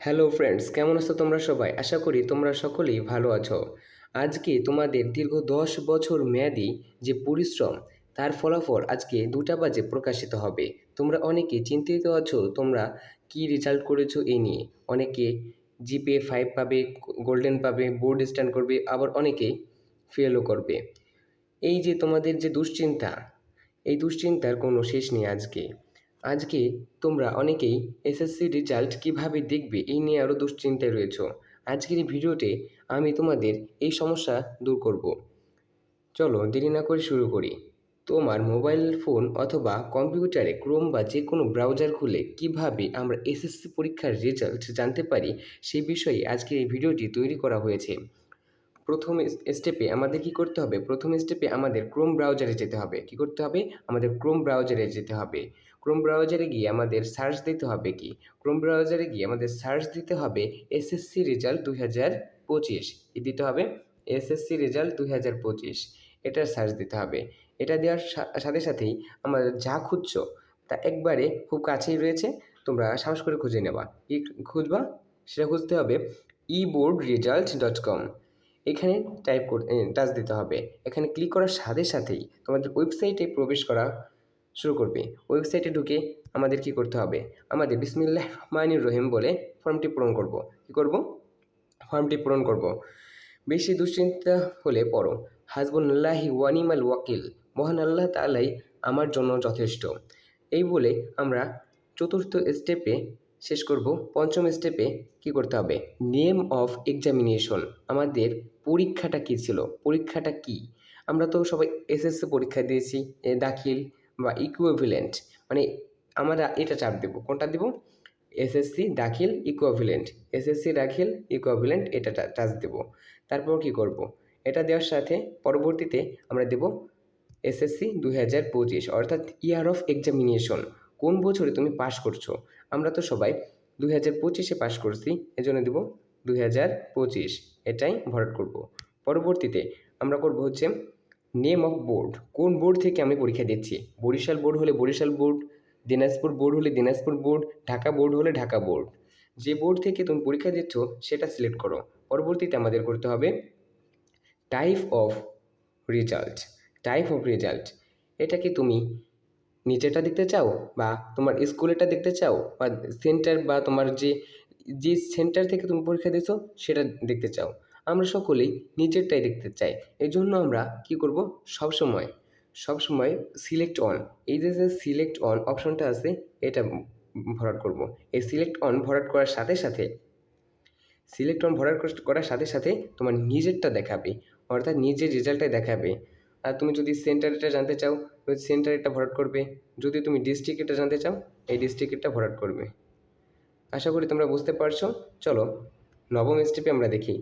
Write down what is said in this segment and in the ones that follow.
Hello friends, কেমন আছো তোমরা সবাই? আশা করি তোমরা সকলেই ভালো আছো। আজকে তোমাদের দীর্ঘ 10 বছর মেয়াদি যে পরিশ্রম তার ফলাফল আজকে 2টা বাজে প্রকাশিত হবে। তোমরা অনেকে চিন্তিত আছো তোমরা কি রেজাল্ট করেছো এই নিয়ে। অনেকে জিপিএ 5 পাবে, গোল্ডেন পাবে, বোর্ড স্ট্যান্ড করবে, আবার অনেকে ফেলও করবে। এই যে তোমাদের যে দুশ্চিন্তা, এই দুশ্চিন্তার কোনো শেষ নেই আজকে। আজকে তোমরা অনেকেই এসএসসি রেজাল্ট কিভাবে দেখবে এই নিয়ে আরও দুশ্চিন্তায় রয়েছো। আজকের এই ভিডিওতে আমি তোমাদের এই সমস্যা দূর করব। চলো দেরি না করে শুরু করি। তোমার মোবাইল ফোন অথবা কম্পিউটারে ক্রোম বা যে কোনো ব্রাউজার খুলে কিভাবে আমরা এসএসসি পরীক্ষার রেজাল্ট জানতে পারি সেই বিষয়ে আজকের এই ভিডিওটি তৈরি করা হয়েছে। প্রথম স্টেপে আমাদের কি করতে হবে? প্রথম স্টেপে আমাদের ক্রোম ব্রাউজারে যেতে হবে। কি করতে হবে? আমাদের ক্রোম ব্রাউজারে যেতে হবে। ক্রোম ব্রাউজারে গিয়ে আমাদের সার্চ দিতে হবে কি? ক্রোম ব্রাউজারে গিয়ে আমাদের সার্চ দিতে হবে এসএসসি রেজাল্ট 2025। কি দিতে হবে? এসএসসি রেজাল্ট 2025 এটার সার্চ দিতে হবে। এটা দেওয়ার সাথে সাথেই আমাদের যা খুঁজছো তা একবারে খুব কাছেই রয়েছে। তোমরা সাহস করে খুঁজে নেবা। কি খুঁজবা? সেটা খুঁজতে হবে eboardresults.com। এখানে টাচ দিতে হবে। এখানে ক্লিক করার সাথে সাথেই তোমাদের ওয়েবসাইটে প্রবেশ করা শুরু করবে। ওয়েবসাইটে ঢুকে আমাদের কি করতে হবে? আমাদের বিসমিল্লাহ রহমানির রহিম বলে ফর্মটি পূরণ করব। কি করব? ফর্মটি পূরণ করব। বেশি দুশ্চিন্তা হলে পড়ো, হাসবুনাল্লাহি ওয়া নি'মাল ওয়াকিল, মহান আল্লাহ তাআলাই আমার জন্য যথেষ্ট। এই বলে আমরা চতুর্থ স্টেপে শেষ করব। পঞ্চম স্টেপে কি করতে হবে? Name of examination. আমাদের পরীক্ষাটা কী ছিল? পরীক্ষাটা কি? আমরা তো সবাই এসএসসি পরীক্ষা দিয়েছি, দাখিল বা ইকুইভ্যালেন্ট। মানে আমরা এটা চাপ দেব। কোনটা দেব? এসএসসি দাখিল ইকুইভ্যালেন্ট। এসএসসি দাখিল ইকুইভ্যালেন্ট এটা টাচ দেব। তারপর কি করব? এটা দেওয়ার সাথে পরবর্তীতে আমরা দেব এসএসসি 2025, অর্থাৎ ইয়ার অফ এক্সামিনেশন। কোন বছরে তুমি পাস করছো? আমরা তো সবাই 2025-এ পাস করছি, এজন্য দেব 2025। এটাই ভরাট করব। পরবর্তীতে আমরা করব হচ্ছে নেম অফ বোর্ড। কোন বোর্ড থেকে আমি পরীক্ষা দিচ্ছি? বরিশাল বোর্ড হলে বরিশাল বোর্ড, দিনাজপুর বোর্ড হলে দিনাজপুর বোর্ড, ঢাকা বোর্ড হলে ঢাকা বোর্ড। যে বোর্ড থেকে তুমি পরীক্ষা দিচ্ছ সেটা সিলেক্ট করো। পরবর্তীতে আমাদের করতে হবে type of result. Type of result, এটা কি তুমি নিচেরটা দেখতে চাও, বা তোমার স্কুলেরটা দেখতে চাও, বা সেন্টার বা তোমার যে যে সেন্টার থেকে তুমি পরীক্ষা দিছো সেটা দেখতে চাও? আমরা সকলেই নিচেরটাই দেখতে চাই। এই জন্য আমরা কি করব? সবসময় সবসময় সিলেক্ট অন, এই যে সিলেক্ট অন অপশনটা আছে এটা ভরাট করব। এই সিলেক্ট অন ভরাট করার সাথে সাথে করার সাথে সাথে তোমার নিজেরটা দেখাবে, অর্থাৎ নিজের রেজাল্টটাই দেখাবে। আর তুমি যদি সেন্টারটা জানতে চাও, ওই সেন্টারটা ভরাট করবে। যদি তুমি ডিস্ট্রিক্টটা জানতে চাও, এই ডিস্ট্রিক্টটা ভরাট করবে। আশা করি তোমরা বুঝতে পারছো। চলো নবম স্টেপে আমরা দেখি।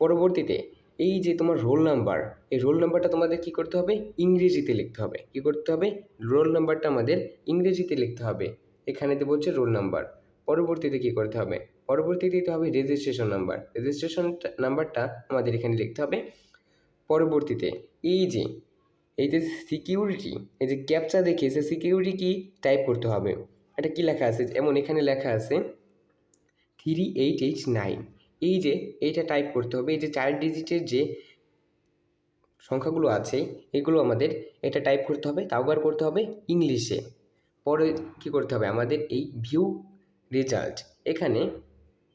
পরবর্তীতে এই যে তোমার রোল নাম্বার, এই রোল নাম্বারটা তোমাদের কি করতে হবে? ইংরেজিতে লিখতে হবে। কি করতে হবে? রোল নাম্বারটা আমাদের ইংরেজিতে লিখতে হবে। এখানে দেবো হচ্ছে রোল নাম্বার। পরবর্তীতে কি করতে হবে? পরবর্তীতে দিতে হবে রেজিস্ট্রেশন নাম্বার। রেজিস্ট্রেশন নাম্বারটা আমাদের এখানে লিখতে হবে। পরবর্তীতে এই যে এই যে সিকিউরিটি, এই যে ক্যাপচা দেখে সে সিকিউরিটি কি টাইপ করতে হবে। এটা কি লেখা আছে? এমন এখানে লেখা আছে 3889। এই যে এইটা টাইপ করতে হবে। এই যে 4 ডিজিটের যে সংখ্যাগুলো আছে এগুলো আমাদের এটা টাইপ করতে হবে, তাও আবার করতে হবে ইংলিশে। পরে কি করতে হবে? আমাদের এই ভিউ রেজাল্ট এখানে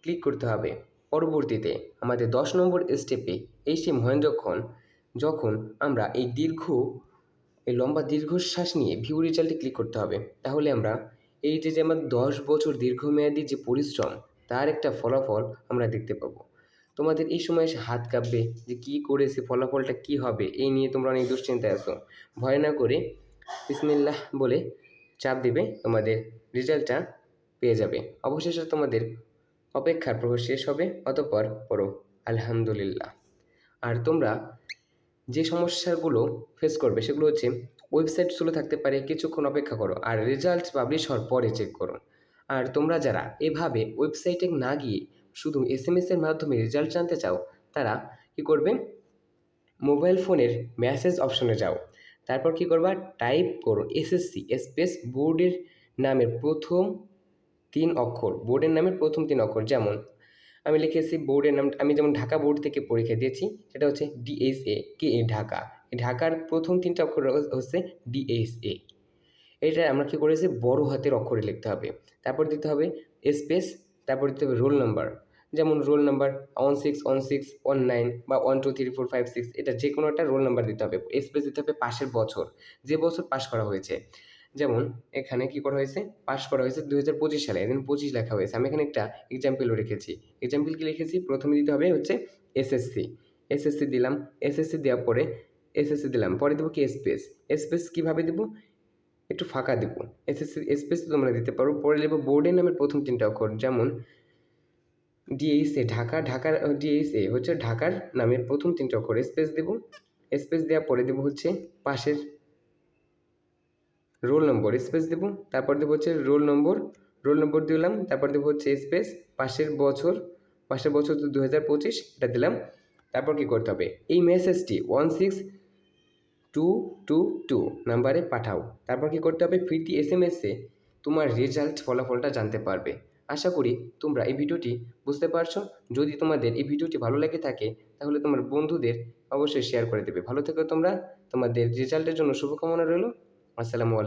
ক্লিক করতে হবে। পরবর্তীতে আমাদের 10 নম্বর স্টেপে এই সে যখন আমরা এই লম্বা দীর্ঘশ্বাস নিয়ে ভিউ রেজাল্টে ক্লিক করতে হবে, তাহলে আমরা এই যে আমার 10 বছর দীর্ঘমেয়াদী যে পরিশ্রম তার একটা ফলাফল আমরা দেখতে পাবো। তোমাদের এই সময় এসে হাত কাঁপবে যে কী করেছে, ফলাফলটা কী হবে, এই নিয়ে তোমরা অনেক দুশ্চিন্তায় আছো। ভয় না করে বিসমিল্লাহ বলে চাপ দিবে, তোমাদের রেজাল্টটা পেয়ে যাবে। অবশেষে তোমাদের অপেক্ষার প্রহর শেষ হবে। অতঃপর পড়ো আলহামদুলিল্লাহ। আর তোমরা যে সমস্যাগুলো ফেস করবে সেগুলো হচ্ছে ওয়েবসাইট স্লো থাকতে পারে, কিছুক্ষণ অপেক্ষা করো, আর রেজাল্ট পাবলিশ হওয়ার পরে চেক করো। আর তোমরা যারা এভাবে ওয়েবসাইটে না গিয়ে শুধু এসএমএসের মাধ্যমে রেজাল্ট জানতে চাও, তারা কি করবে? মোবাইল ফোনের মেসেজ অপশনে যাও। তারপর কি করবা? টাইপ করো এসএসসি স্পেস বোর্ডের নামের প্রথম 3 অক্ষর, বোর্ডের নামের প্রথম 3 অক্ষর। যেমন আমি লিখেছি বোর্ডের নাম, আমি যেমন ঢাকা বোর্ড থেকে পরীক্ষা দিয়েছি, সেটা হচ্ছে DSA, কে এ ঢাকা। ঢাকার প্রথম 3টা অক্ষর হচ্ছে DSA। এটা আমরা কী করেছি, বড় হাতের অক্ষরে লিখতে হবে। তারপর দিতে হবে স্পেস, তারপর দিতে হবে রোল নাম্বার। যেমন রোল নাম্বার 161619 বা 123456, এটা যে কোনো একটা রোল নাম্বার দিতে হবে। স্পেস দিতে হবে পাশের বছর, যে বছর পাস করা হয়েছে। যেমন এখানে কি করা হয়েছে, পাস করা হয়েছে 2025 সালে, এখানে 25 লেখা হয়েছে। আমি এখানে একটা এক্সাম্পলও রেখেছি। এক্সাম্পল কি লিখেছি, প্রথমে দিতে হবে হচ্ছে এসএসসি। এসএসসি দিলাম, এসএসসি দেওয়ার পরে এসএসসি দিলাম, পরে দেবো কি স্পেস। স্পেস কীভাবে দেবো, একটু ফাঁকা দেব। এসএসসি স্পেস তোমরা দিতে পারো। পরে লিখবো বোর্ডের নামের প্রথম 3টা অক্ষর। যেমন DSA, ঢাকা, ঢাকার DSA হচ্ছে ঢাকার নামের প্রথম 3টা অক্ষর। স্পেস দেব, স্পেস দেওয়ার পরে দেবো হচ্ছে পাশের রোল নম্বর, স্পেস দেব। তারপর দেবো হচ্ছে রোল নম্বর, রোল নম্বর দিলাম। তারপর দেবো হচ্ছে স্পেস, পাশের বছর, পাশের বছর তো 2025, এটা দিলাম। তারপর কী করতে হবে, এই মেসেজটি 16222 নাম্বারে পাঠাও। তারপর কী করতে হবে, ফ্রিটি SMS-এ তোমার রেজাল্ট, ফলাফলটা জানতে পারবে। আশা করি তোমরা এই ভিডিওটি বুঝতে পারছো। যদি তোমাদের এই ভিডিওটি ভালো লেগে থাকে, তাহলে তোমার বন্ধুদের অবশ্যই শেয়ার করে দেবে। ভালো থেকো তোমরা, তোমাদের রেজাল্টের জন্য শুভকামনা রইল। আসসালামু আলাইকুম।